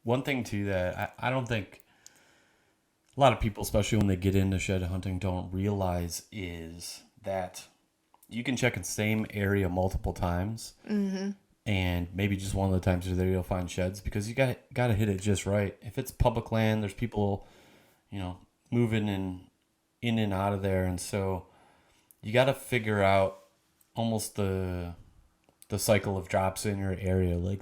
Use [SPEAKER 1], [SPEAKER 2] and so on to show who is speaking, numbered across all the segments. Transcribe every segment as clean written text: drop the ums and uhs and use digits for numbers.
[SPEAKER 1] one thing too that I don't think a lot of people, especially when they get into shed hunting, don't realize is that you can check in the same area multiple times, and maybe just one of the times you're there, you'll find sheds because you got to hit it just right. If it's public land, there's people, moving in and out of there, and so you got to figure out almost the cycle of drops in your area. Like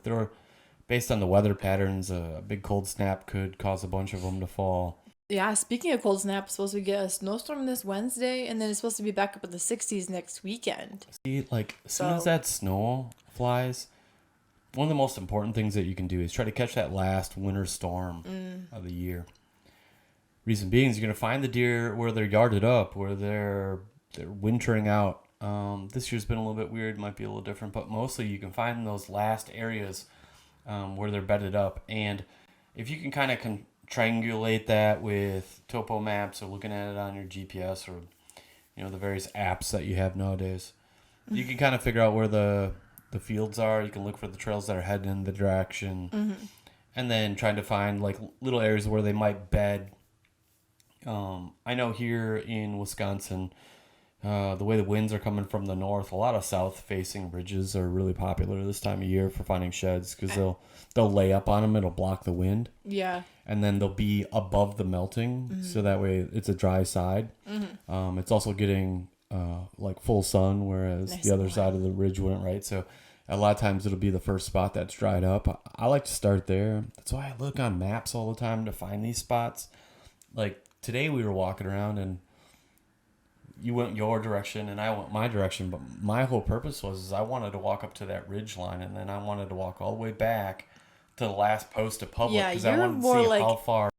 [SPEAKER 1] based on the weather patterns, a big cold snap could cause a bunch of them to fall.
[SPEAKER 2] Yeah, speaking of cold snap, supposed to get a snowstorm this Wednesday, and then it's supposed to be back up in the 60s next weekend.
[SPEAKER 1] See, like as soon as
[SPEAKER 2] So,
[SPEAKER 1] that snow flies, one of the most important things that you can do is try to catch that last winter storm of the year. Reason being is you're gonna find the deer where they're yarded up, where they're wintering out. This year's been a little bit weird, might be a little different, but mostly you can find those last areas where they're bedded up, and if you can kind of triangulate that with topo maps or looking at it on your GPS or the various apps that you have nowadays, you can kind of figure out where the fields are. You can look for the trails that are heading in the direction, and then trying to find like little areas where they might bed. I know here in Wisconsin, the way the winds are coming from the north, a lot of south-facing ridges are really popular this time of year for finding sheds because they'll lay up on them. It'll block the wind,
[SPEAKER 2] yeah.
[SPEAKER 1] and then they'll be above the melting, so that way it's a dry side. It's also getting like full sun, whereas
[SPEAKER 2] Nice
[SPEAKER 1] the
[SPEAKER 2] and
[SPEAKER 1] other side
[SPEAKER 2] warm.
[SPEAKER 1] of the ridge wouldn't, right? So a lot of times it'll be the first spot that's dried up. I like to start there. That's why I look on maps all the time to find these spots. Like today we were walking around and you went your direction and I went my direction, but my whole purpose was I wanted to walk up to that ridge line and then I wanted to walk all the way back to the last post of public
[SPEAKER 2] Yeah,
[SPEAKER 1] because I
[SPEAKER 2] you're
[SPEAKER 1] wanted to
[SPEAKER 2] more
[SPEAKER 1] see
[SPEAKER 2] like
[SPEAKER 1] how far